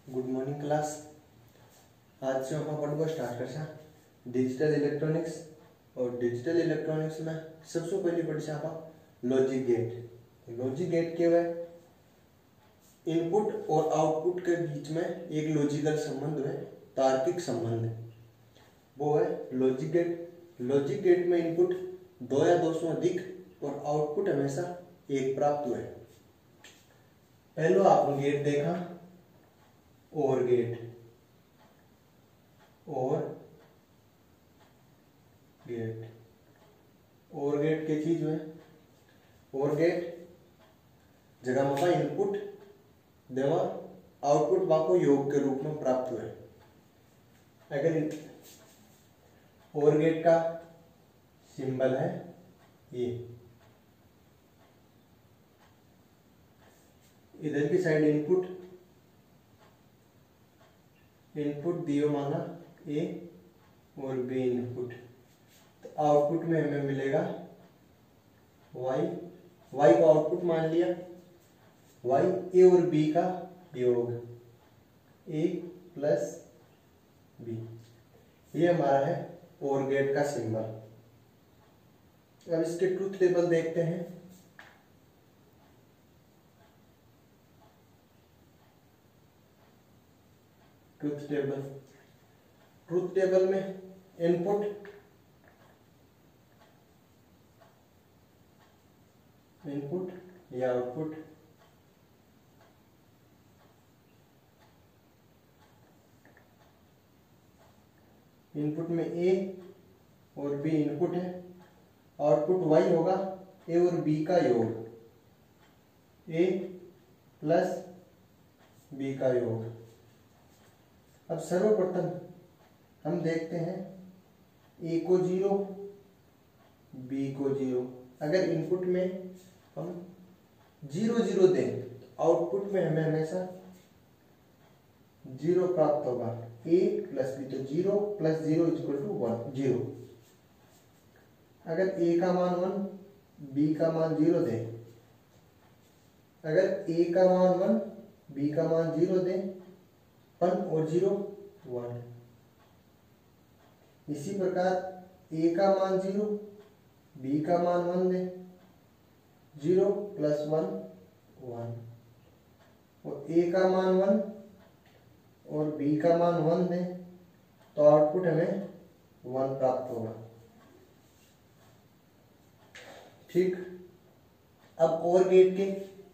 Good morning class. आज से हम पढ़बो स्टार्ट करसा डिजिटल इलेक्ट्रॉनिक्स। और डिजिटल इलेक्ट्रॉनिक्स में सबसे पहले पढ़सा आप लॉजिक गेट। लॉजिक गेट क्या है? इनपुट और आउटपुट के बीच में एक लॉजिकल संबंध है, तार्किक संबंध है, वो है लॉजिक गेट। लॉजिक गेट में इनपुट 2 या 2 से अधिक और आउटपुट हमेशा 1 प्राप्त हुए। पहलो आपने गेट देखा और गेट और गेट की चीज है। और गेट जगह में इनपुट देवा आउटपुट वाको योग के रूप में प्राप्त हुए। अगर और गेट का सिंबल है ये, इधर की साइड इनपुट दियो माना ए और बी इनपुट, तो आउटपुट में हमें मिलेगा वाई। वाई को आउटपुट मान लिया, वाई ए और बी का योग, ए प्लस बी, ये हमारा है और गेट का सिंबल। अब इसके ट्रूथ टेबल देखते हैं। ट्रूथ टेबल में इनपुट या आउटपुट, इनपुट में ए और बी इनपुट है, आउटपुट वाई होगा ए और बी का योग, ए प्लस बी का योग। अब सर्वप्रथम हम देखते हैं ए को 0 बी को 0। अगर इनपुट में हम 0 0 दें तो आउटपुट में हमें हमेशा 0 प्राप्त होगा। ए प्लस बी, तो 0 प्लस 0 इक्वल टू 1 0। अगर ए का मान 1 बी का मान 0 दें, अगर ए का मान 1 बी का मान 0 दें, 1 और 0 1। इसी प्रकार ए का मान 0 बी का मान 1 दें, 0 प्लस 1 1, और ए का मान 1 और बी का मान 1 दें, तो आउटपुट हमें 1 प्राप्त होगा। ठीक। अब और गेट के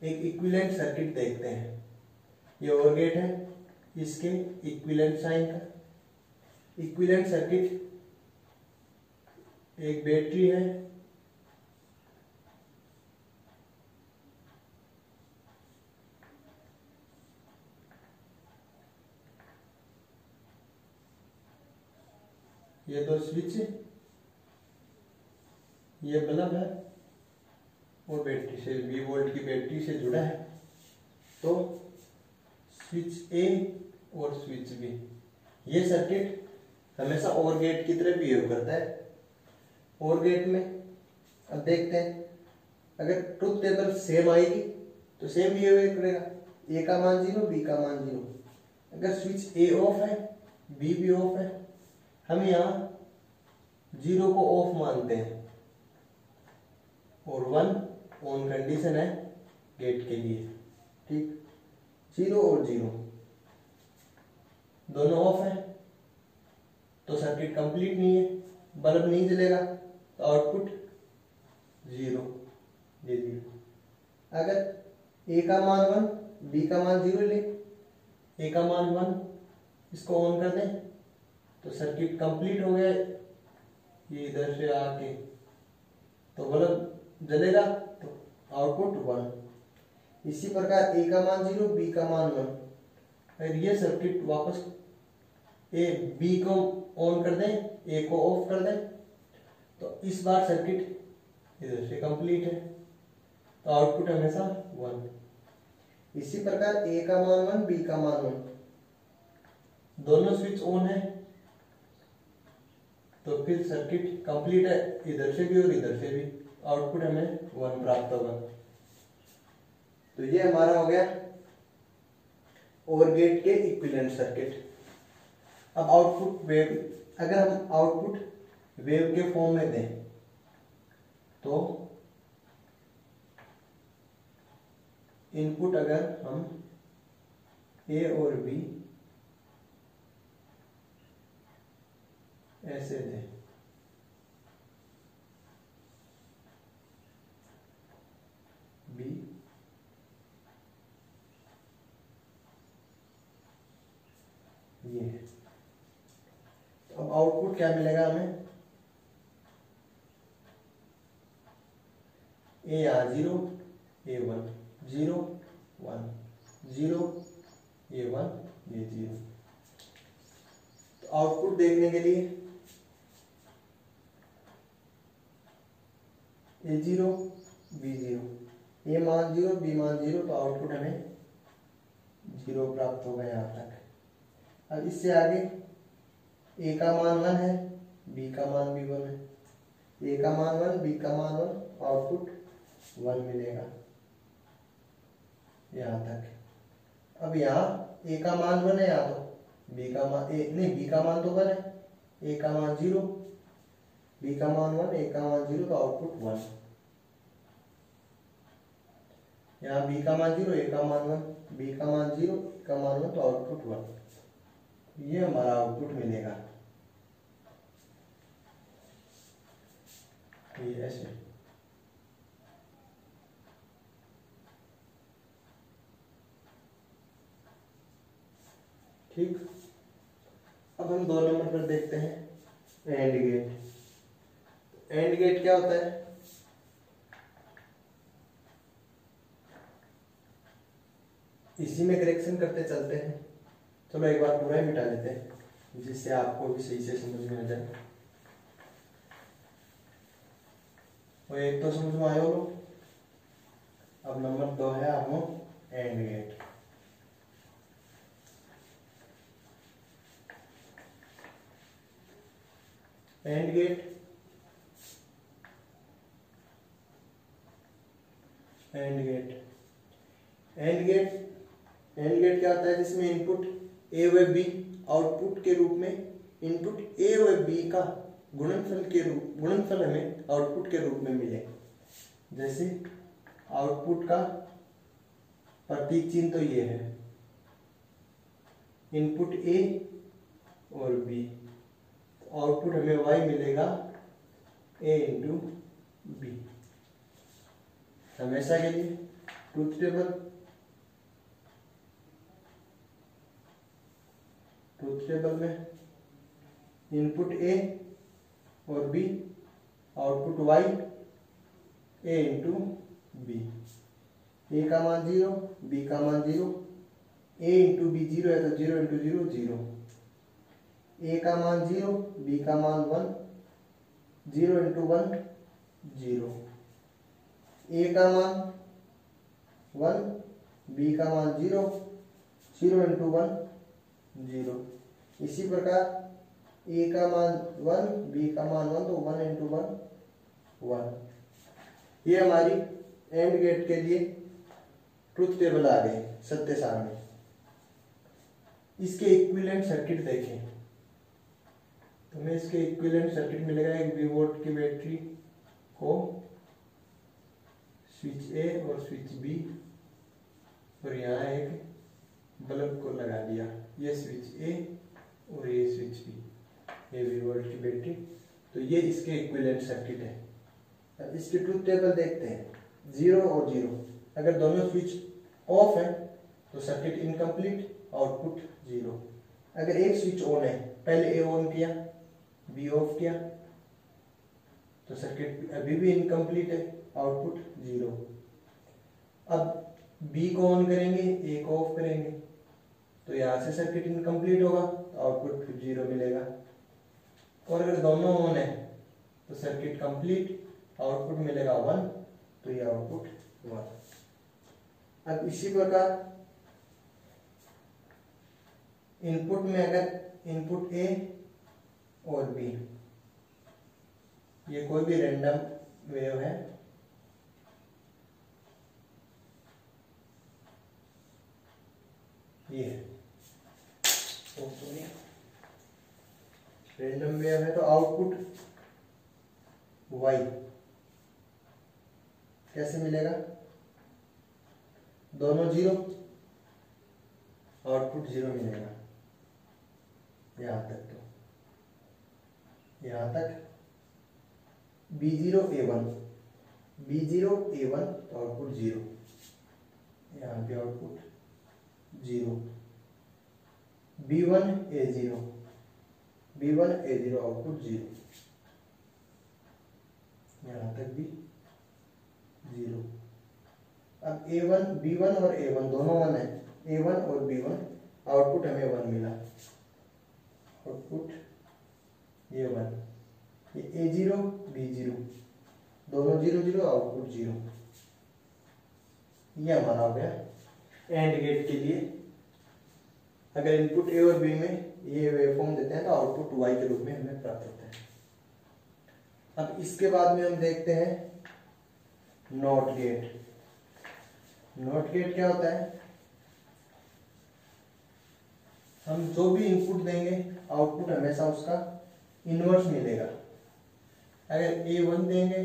एक इक्विवेलेंट सर्किट देखते हैं। ये और गेट है, इसके इक्विवेलेंट साइन का इक्विवेलेंट सर्किट, एक बैटरी है, ये 2 स्विच, ये बल्ब है और बैटरी से 20 वोल्ट की बैटरी से जुड़ा है। तो स्विच ए और स्विच बी, ये सर्किट हमेशा और गेट की तरह बिहेव करता है। और गेट में अब देखते हैं, अगर ट्रूथ टेबल सेम आएगी तो सेम बिहेव करेगा। ए का मान 0 बी का मान 0। अगर स्विच ए ऑफ है बी भी ऑफ है, हम यहाँ 0 को ऑफ मानते हैं और 1 ऑन कंडीशन है गेट के लिए। ठीक, 0 और 0 दोनों ऑफ है तो सर्किट कंप्लीट नहीं है, बल्ब नहीं जलेगा, तो आउटपुट 0 दे दिया। अगर ए का मान 1 बी का मान 0 ले, ए का मान 1, इसको ऑन कर दें तो सर्किट कंप्लीट हो गया। ये इधर से आके तो बल्ब जलेगा, तो आउटपुट 1। इसी प्रकार ए का मान 0 बी का मान 1, अगर ये सर्किट वापस ए बी को ऑन कर दें, ए को ऑफ कर दें, तो इस बार सर्किट इधर से कंप्लीट है, तो आउटपुट हमेशा 1। इसी प्रकार ए का मान 1 बी का मान 1, दोनों स्विच ऑन है तो फिर सर्किट कंप्लीट है इधर से भी और इधर से भी, आउटपुट हमें 1 प्राप्त होगा। तो ये हमारा हो गया और गेट के इक्विवेलेंट सर्किट। अब आउटपुट वेव, अगर हम आउटपुट वेव के फॉर्म में दें तो इनपुट अगर हम ए और बी ऐसे दें, बी ये है, तो अब आउटपुट क्या मिलेगा हमें, ए यहाँ 0, ए 1, 0 1 0, ए 1 ये 0। तो आउटपुट देखने के लिए ए 0 बी 0, ए मान 0 बी मान 0, तो आउटपुट हमें 0 प्राप्त होगा यहाँ तक। अब इससे आगे ए का मान 1 है, बी का मान भी 1 है, ए का मान 1 बी का मान 1, आउटपुट 1 मिलेगा यहाँ तक। अब यहाँ ए का मान 1 है, यहाँ तो बी का मान बी का मान तो 1 है, ए का मान 0 बी का मान 1 ए का मान 0, तो आउटपुट 1। यहाँ बी का मान 0 ए का मान 1 बी का मान 0 ए का मान 1, तो आउटपुट 1। ये हमारा आउटपुट मिलेगा, ये ऐसे। ठीक, अब हम 2 नंबर पर देखते हैं एंड गेट। एंड गेट क्या होता है, इसी में करेक्शन करते चलते हैं। चलो एक बार पूरा ही मिटा लेते हैं जिससे आपको भी सही से समझ में आ जाए। और एक तो समझ में आया हो। अब नंबर 2 है हम एंड गेट। एंड गेट क्या होता है, जिसमें इनपुट ए व बी आउटपुट के रूप में, इनपुट ए व बी का गुणनफल हमें आउटपुट के रूप में मिले। जैसे आउटपुट का प्रतीक चिन्ह तो ये है, इनपुट ए और बी, आउटपुट हमें y मिलेगा a इंटू बी। हमेशा के लिए ट्रूथ टेबल में इनपुट a और b, output y a into B. a का मान 0 b का मान 0, a इंटू बी 0 है तो 0 इंटू 0 0, a का मान 0 b का मान 1, 0 इंटू 1 0, a का मान 1 b का मान 0, 0 इंटू 1 0। इसी प्रकार a का मान 1 b का मान 1, तो 1 इंटू 1 1। ये हमारी एंड गेट के लिए ट्रुथ टेबल आ गई, सत्य सारणी। इसके इक्विवेलेंट सर्किट देखें, तुम्हें इसके इक्विवेलेंट सर्किट मिलेगा। एक V वोल्ट की बैटरी को स्विच ए और स्विच बी, और यहाँ एक बल्ब को लगा दिया, ये स्विच ए और ये स्विच बी, ये V वोल्ट की बैटरी। तो ये इसके इक्विवेलेंट सर्किट है। अब इसके ट्रुथ टेबल देखते हैं। 0 और 0, अगर दोनों स्विच ऑफ है तो सर्किट इनकम्प्लीट, आउटपुट 0। अगर एक स्विच ऑन है, पहले ए ऑन किया बी ऑफ किया, तो सर्किट अभी भी इनकम्प्लीट है, आउटपुट 0। अब बी को ऑन करेंगे ए को ऑफ करेंगे, तो यहाँ से सर्किट इनकम्प्लीट होगा, तो आउटपुट 0 मिलेगा। और अगर दोनों ऑन है तो सर्किट कंप्लीट, आउटपुट मिलेगा 1, तो ये आउटपुट 1। अब इसी प्रकार इनपुट में अगर इनपुट ए और बी, ये कोई भी रैंडम वेव है, ये है। रैंडम वेव है तो आउटपुट y कैसे मिलेगा? दोनों जीरो, आउटपुट जीरो मिलेगा। यहां तक तो यहां तक B0 A1 तो आउटपुट जीरो, यहाँ पे output zero. B1 A0 output zero, यहाँ तक भी जीरो। अब B1 और A1 दोनों वन है, A1 और B1, आउटपुट हमें वन मिला, आउटपुट ये वन। ये A0 B0 दोनों जीरो जीरो, आउटपुट जीरो। ये हमारा हो गया एंड गेट के लिए। अगर इनपुट ए और बी में ये वेवफॉर्म देते हैं तो आउटपुट वाई के रूप में हमें प्राप्त होता है। अब इसके बाद में हम देखते हैं नॉट गेट। नॉट गेट क्या होता है? हम जो भी इनपुट देंगे आउटपुट हमेशा उसका इनवर्स मिलेगा। अगर A1 देंगे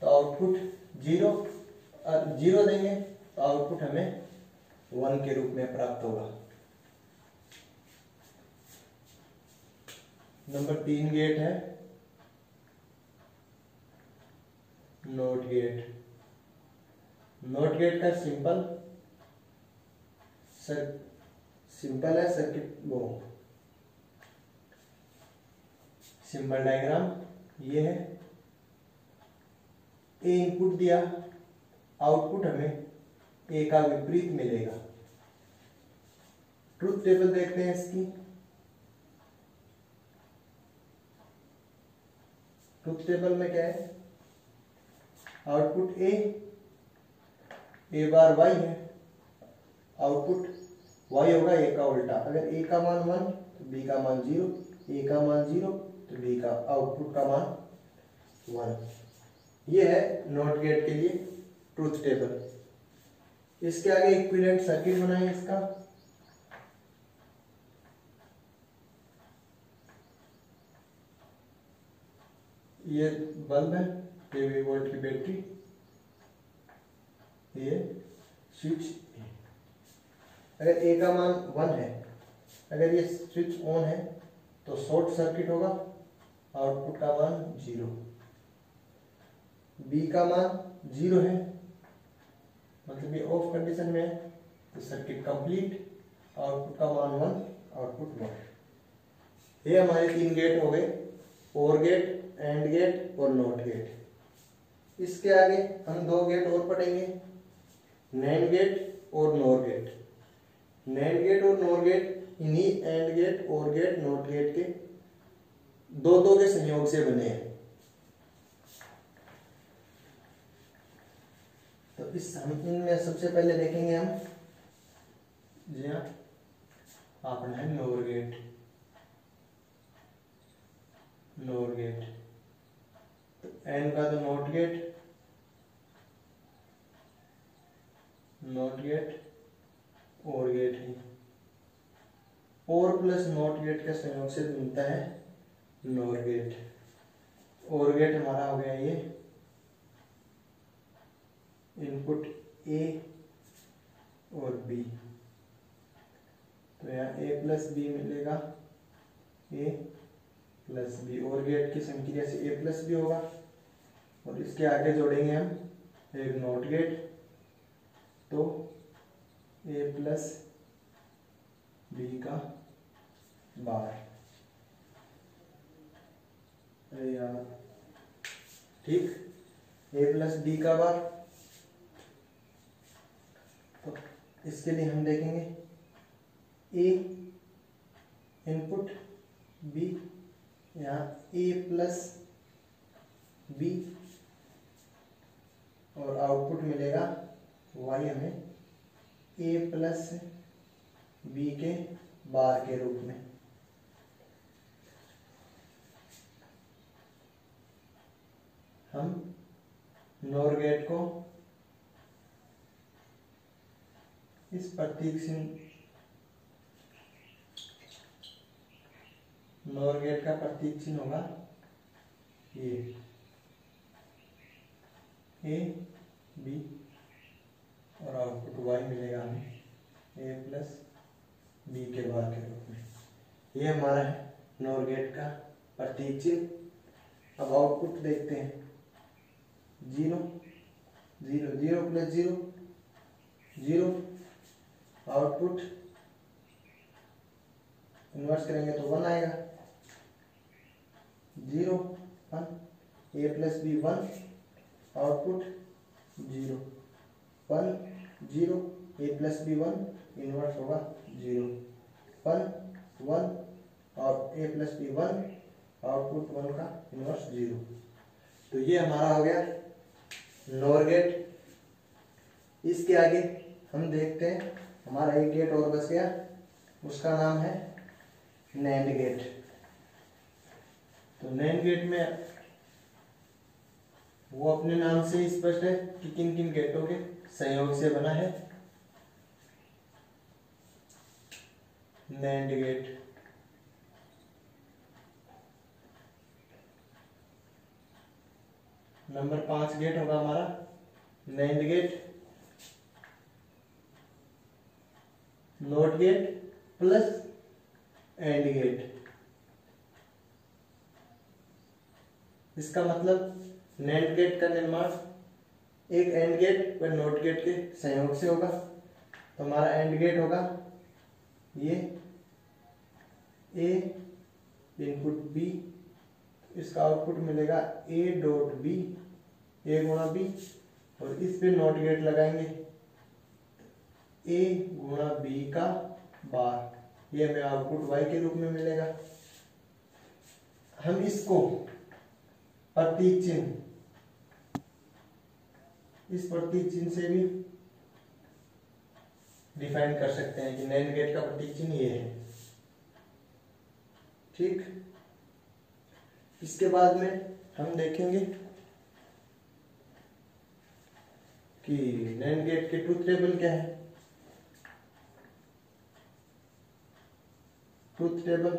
तो आउटपुट जीरो, और जीरो देंगे तो आउटपुट हमें वन के रूप में प्राप्त होगा। नंबर 3 गेट है नॉट गेट। नॉट गेट का सिंपल है सर्किट, वो सिंबल डायग्राम ये है। ए इनपुट दिया, आउटपुट हमें ए का विपरीत मिलेगा। ट्रुथ टेबल देखते हैं इसकी। ट्रुथ टेबल में क्या है? आउटपुट ए बार वाई है, आउटपुट वाई होगा ए का उल्टा। अगर ए का मान 1 तो बी का मान 0, ए का मान 0 तो बी का आउटपुट का मान 1। ये है नॉट गेट के लिए ट्रुथ टेबल। इसके आगे इक्विवेलेंट सर्किट बनाए इसका। ये बल्ब है, ये 20 वोल्ट की बैटरी, ये स्विच। अगर ए का मान 1 है, अगर ये स्विच ऑन है तो शॉर्ट सर्किट होगा, आउटपुट का मान 0। बी का मान 0 है, मतलब ये ऑफ कंडीशन में है तो सर्किट कंप्लीट, आउटपुट का मान 1, आउटपुट 1। ये हमारे 3 गेट हो गए, और गेट, एंड गेट और नॉट गेट। इसके आगे हम 2 गेट और पढ़ेंगे, नैंड गेट और नॉर गेट। नैंड गेट और नॉर गेट इन्हीं एंड गेट, और गेट, नॉट गेट के दो के संयोग से बने हैं। तो इस इनमें सबसे पहले देखेंगे हम, जी हाँ, आपने है नॉर गेट। नॉर गेट तो एन का तो नॉट गेट, नॉट गेट और गेट है, और प्लस नॉट गेट के संयोग से बनता है नॉर गेट। और गेट हमारा हो गया ये इनपुट ए और बी, तो यहाँ ए प्लस बी मिलेगा, ए प्लस बी, और गेट की संख्या से ए प्लस बी होगा। और इसके आगे जोड़ेंगे हम एक नॉट गेट, तो ए प्लस बी का बार। अरे यार, ठीक, ए प्लस बी का बार। तो इसके लिए हम देखेंगे ए इनपुट, बी, यहाँ ए प्लस बी, और आउटपुट मिलेगा वाई हमें ए प्लस बी के बार के रूप में। हम नॉर गेट को इस प्रतीक नॉर गेट का प्रतीक चिन्ह होगा ये ए बी और आउटपुट वाई मिलेगा हमें ए प्लस बी के बार के रूप में। ये हमारा है नॉर गेट का प्रतीक चिन्ह। अब आउटपुट देखते हैं 0 0 0 प्लस 0 0। आउटपुट इन्वर्स करेंगे तो 1 आएगा 0 1 ए प्लस बी 1 आउटपुट 0 1 0 ए प्लस बी 1 इन्वर्स होगा 0 1 1 और ए प्लस बी 1 आउटपुट 1 का इन्वर्स 0। तो ये हमारा हो गया नॉर गेट। इसके आगे हम देखते हैं हमारा एक गेट और बच गया, उसका नाम है नैंड गेट। तो नैंड गेट में वो अपने नाम से ही स्पष्ट है कि किन किन गेटों के संयोग से बना है। नैंड गेट नंबर 5 गेट होगा हमारा NAND gate, not gate plus AND gate. इसका मतलब नैंड गेट का निर्माण एक एंड गेट व नॉट गेट के संयोग से होगा। तो हमारा एंड गेट होगा ये ए इनपुट बी, इसका आउटपुट मिलेगा ए डॉट बी, ए गुणा बी, और इस पे नॉट गेट लगाएंगे ए गुणा बी का बार, ये हमें आउटपुट वाई के रूप में मिलेगा। हम इसको प्रतीक चिन्ह, इस प्रतीक चिन्ह से भी डिफाइन कर सकते हैं कि नैंड गेट का प्रतीक चिन्ह ये है। ठीक, इसके बाद में हम देखेंगे कि नैंड गेट के ट्रूथ टेबल क्या है। Truth table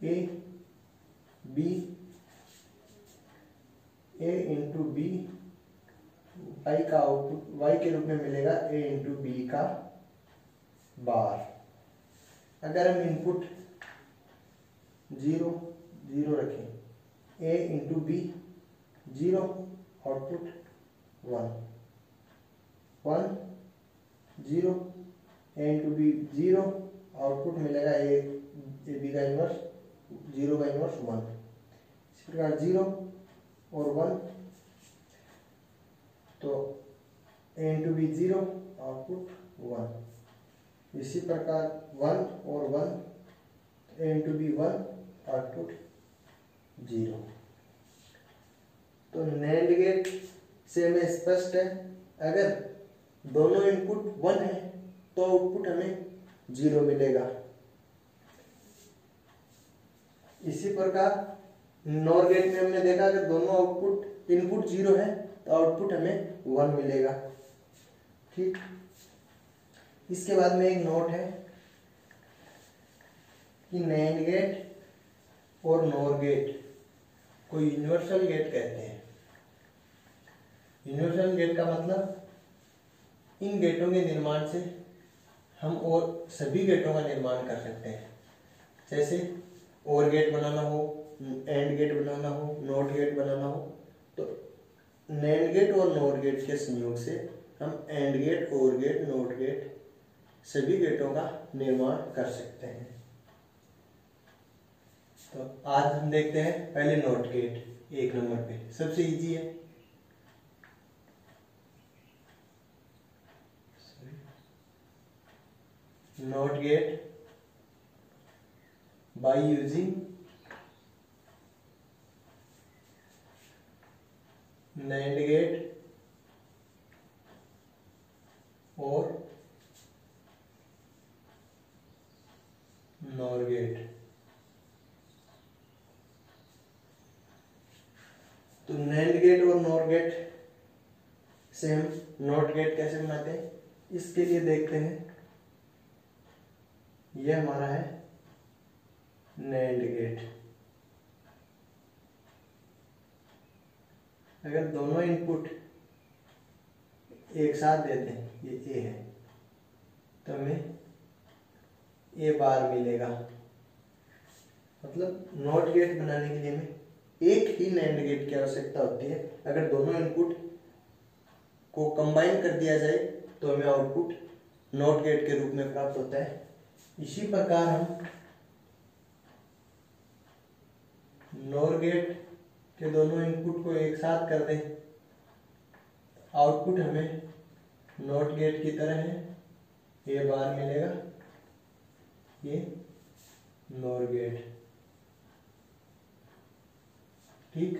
A B, A into B, Y का आउटपुट वाई के रूप में मिलेगा ए इंटू बी का बार। अगर हम इनपुट 0 0 रखें, ए इंटू बी 0, आउटपुट 1 1 0, ए इंटू बी 0, आउटपुट मिलेगा ए बी का इनवर्स 0 का इनवर्स 1। इसी प्रकार 0 और 1, तो ए इंटू बी 0, आउटपुट 1। इसी प्रकार 1 और 1, ए इंटू बी 1, आउटपुट 0। तो नैंड गेट से हमें स्पष्ट है, अगर दोनों इनपुट 1 है तो आउटपुट हमें 0 मिलेगा। इसी प्रकार नॉर गेट में हमने देखा अगर दोनों आउटपुट इनपुट 0 है तो आउटपुट हमें 1 मिलेगा। ठीक, इसके बाद में एक नोट है कि नैंड गेट और नॉर गेट को यूनिवर्सल गेट कहते हैं। यूनिवर्सल गेट का मतलब इन गेटों के निर्माण से हम और सभी गेटों का निर्माण कर सकते हैं। जैसे और गेट बनाना हो, एंड गेट बनाना हो, नॉट गेट बनाना हो, तो नैंड गेट और नॉर गेट के संयोग से हम एंड गेट, और गेट, नॉट गेट सभी गेटों का निर्माण कर सकते हैं। तो आज हम देखते हैं पहले नॉट गेट, 1 नंबर पे सबसे इजी है। Not gate by using NAND gate or NOR gate। तो NAND गेट और NOR गेट से हम नॉट गेट कैसे बनाते हैं, इसके लिए देखते हैं ये हमारा है नैंड गेट। अगर दोनों इनपुट एक साथ देते हैं, ये ए है, तो हमें ए बार मिलेगा। मतलब नॉट गेट बनाने के लिए हमें एक ही नैंड गेट की आवश्यकता होती है। अगर दोनों इनपुट को कंबाइन कर दिया जाए तो हमें आउटपुट नॉट गेट के रूप में प्राप्त होता है। इसी प्रकार हम नॉर गेट के दोनों इनपुट को एक साथ कर दें, आउटपुट हमें नॉट गेट की तरह है, ये बार मिलेगा, ये नॉर गेट। ठीक।